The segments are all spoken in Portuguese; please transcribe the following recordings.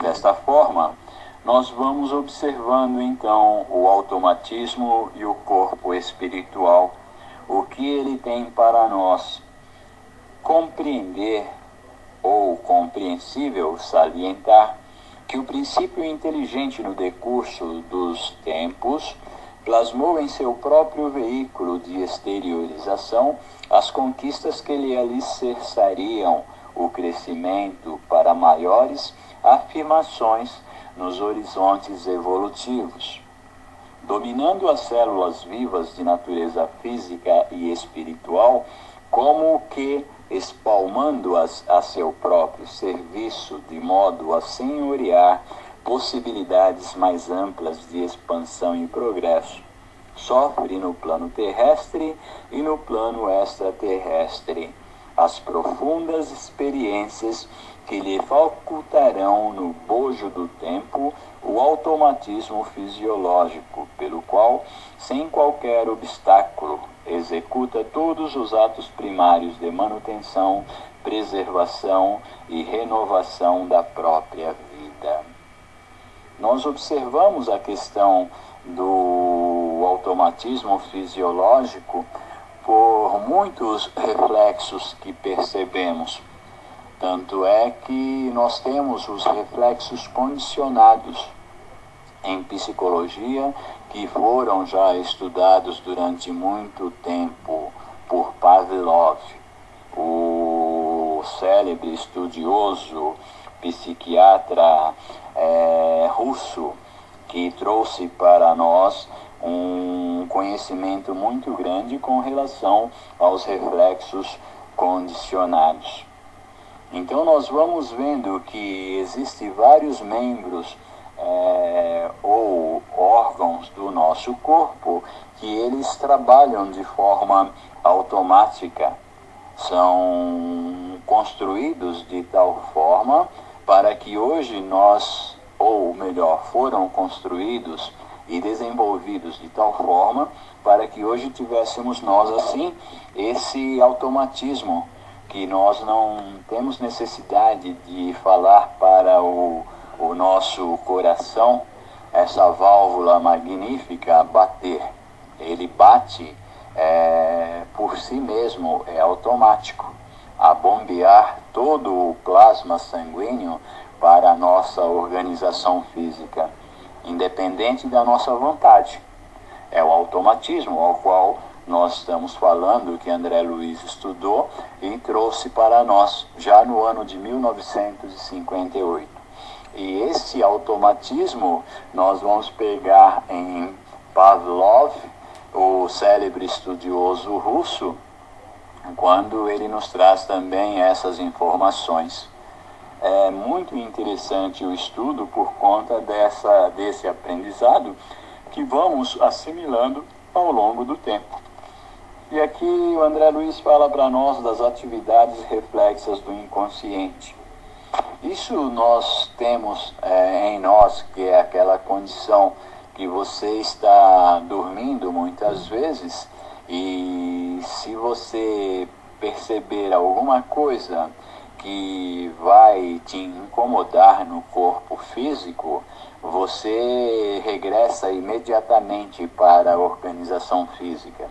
Desta forma, nós vamos observando então o automatismo e o corpo espiritual, o que ele tem para nós. Compreender ou compreensível salientar que o princípio inteligente no decurso dos tempos plasmou em seu próprio veículo de exteriorização as conquistas que lhe alicerçariam o crescimento para maiores afirmações nos horizontes evolutivos. Dominando as células vivas de natureza física e espiritual, como que espalmando-as a seu próprio serviço, de modo a senhorear possibilidades mais amplas de expansão e progresso, sofre no plano terrestre e no plano extraterrestre as profundas experiências que lhe facultarão no bojo do tempo o automatismo fisiológico, pelo qual, sem qualquer obstáculo, executa todos os atos primários de manutenção, preservação e renovação da própria vida. Nós observamos a questão do automatismo fisiológico por muitos reflexos que percebemos. Tanto é que nós temos os reflexos condicionados em psicologia, que foram já estudados durante muito tempo por Pavlov, o célebre estudioso psiquiatra russo, que trouxe para nós um conhecimento muito grande com relação aos reflexos condicionados. Então nós vamos vendo que existem vários membros ou órgãos do nosso corpo que eles trabalham de forma automática. São construídos de tal forma para que hoje nós, ou melhor, foram construídos e desenvolvidos de tal forma para que hoje tivéssemos nós assim esse automatismo, que nós não temos necessidade de falar para o nosso coração, essa válvula magnífica, bater. Ele bate por si mesmo, é automático, a bombear todo o plasma sanguíneo para a nossa organização física, independente da nossa vontade. É o automatismo ao qual nós estamos falando, que André Luiz estudou e trouxe para nós já no ano de 1958. E esse automatismo nós vamos pegar em Pavlov, o célebre estudioso russo, quando ele nos traz também essas informações. É muito interessante o estudo por conta desse aprendizado que vamos assimilando ao longo do tempo. E aqui o André Luiz fala para nós das atividades reflexas do inconsciente. Isso nós temos em nós, que é aquela condição que você está dormindo muitas vezes, e se você perceber alguma coisa que vai te incomodar no corpo físico, você regressa imediatamente para a organização física.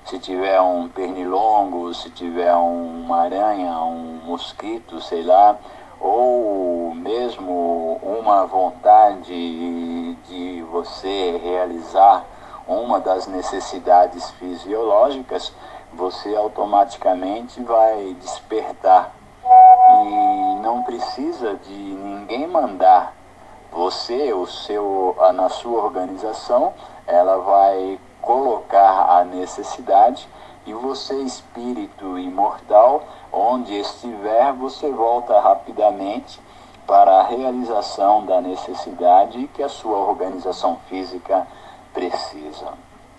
Se tiver um pernilongo, se tiver uma aranha, um mosquito, sei lá, ou mesmo uma vontade de você realizar uma das necessidades fisiológicas, você automaticamente vai despertar. E não precisa de ninguém mandar. Você, na sua organização, ela vai colocar a necessidade, e você, espírito imortal, onde estiver, você volta rapidamente para a realização da necessidade que a sua organização física precisa.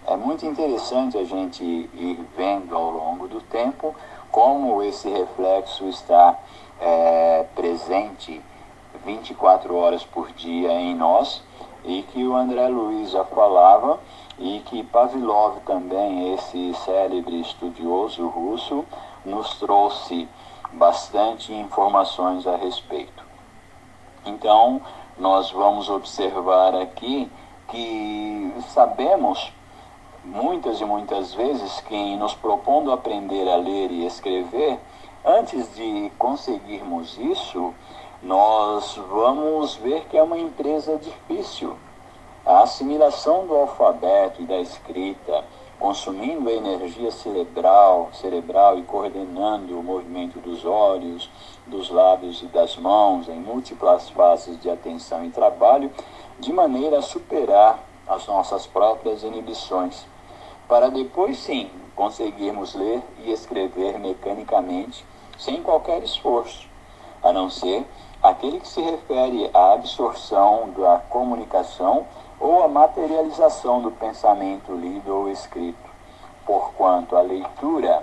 É muito interessante a gente ir vendo ao longo do tempo como esse reflexo está presente 24 horas por dia em nós, e que o André Luiz já falava, e que Pavlov também, esse célebre estudioso russo, nos trouxe bastante informações a respeito. Então, nós vamos observar aqui que sabemos muitas e muitas vezes que em nos propondo aprender a ler e escrever, antes de conseguirmos isso, nós vamos ver que é uma empresa difícil. A assimilação do alfabeto e da escrita, consumindo a energia cerebral e coordenando o movimento dos olhos, dos lábios e das mãos em múltiplas fases de atenção e trabalho, de maneira a superar as nossas próprias inibições, para depois sim conseguirmos ler e escrever mecanicamente, sem qualquer esforço, a não ser aquele que se refere à absorção da comunicação ou à materialização do pensamento lido ou escrito, porquanto a leitura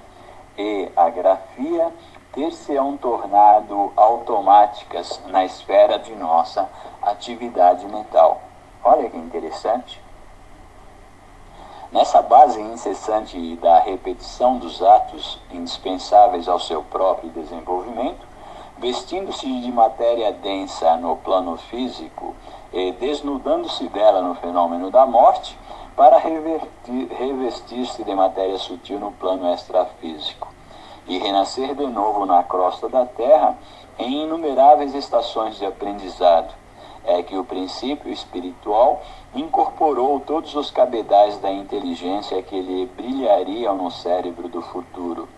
e a grafia ter-se-ão tornado automáticas na esfera de nossa atividade mental. Olha que interessante. Nessa base incessante da repetição dos atos indispensáveis ao seu próprio desenvolvimento, vestindo-se de matéria densa no plano físico e desnudando-se dela no fenômeno da morte, para revestir-se de matéria sutil no plano extrafísico, e renascer de novo na crosta da terra em inumeráveis estações de aprendizado, é que o princípio espiritual incorporou todos os cabedais da inteligência que lhe brilhariam no cérebro do futuro,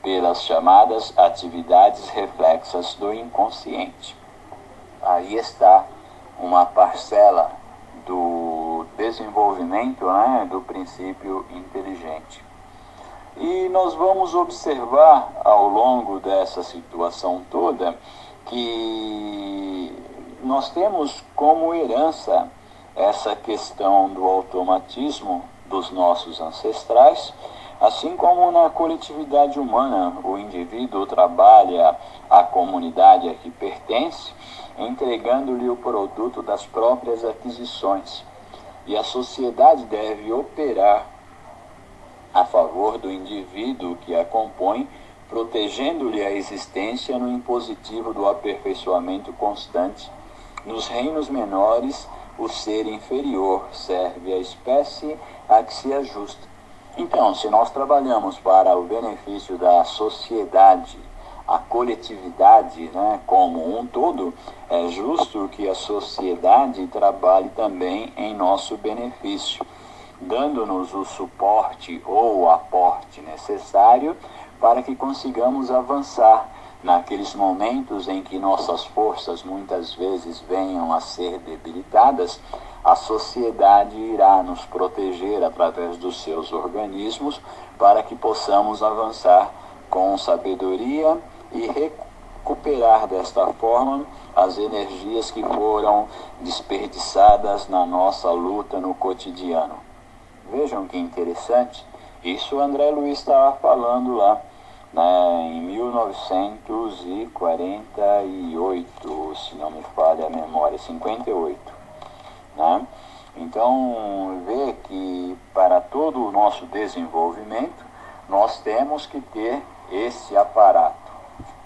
pelas chamadas atividades reflexas do inconsciente. Aí está uma parcela do desenvolvimento, do princípio inteligente. E nós vamos observar ao longo dessa situação toda que nós temos como herança essa questão do automatismo dos nossos ancestrais, assim como na coletividade humana o indivíduo trabalha à comunidade a que pertence, entregando-lhe o produto das próprias aquisições, e a sociedade deve operar a favor do indivíduo que a compõe, protegendo-lhe a existência no impositivo do aperfeiçoamento constante. Nos reinos menores, o ser inferior serve à espécie a que se ajusta. Então, se nós trabalhamos para o benefício da sociedade, a coletividade, como um todo, é justo que a sociedade trabalhe também em nosso benefício, dando-nos o suporte ou o aporte necessário para que consigamos avançar naqueles momentos em que nossas forças muitas vezes venham a ser debilitadas. A sociedade irá nos proteger através dos seus organismos para que possamos avançar com sabedoria e recuperar desta forma as energias que foram desperdiçadas na nossa luta no cotidiano. Vejam que interessante, isso o André Luiz estava falando lá, em 1948, se não me falha a memória, 58. Então, vê que para todo o nosso desenvolvimento, nós temos que ter esse aparato.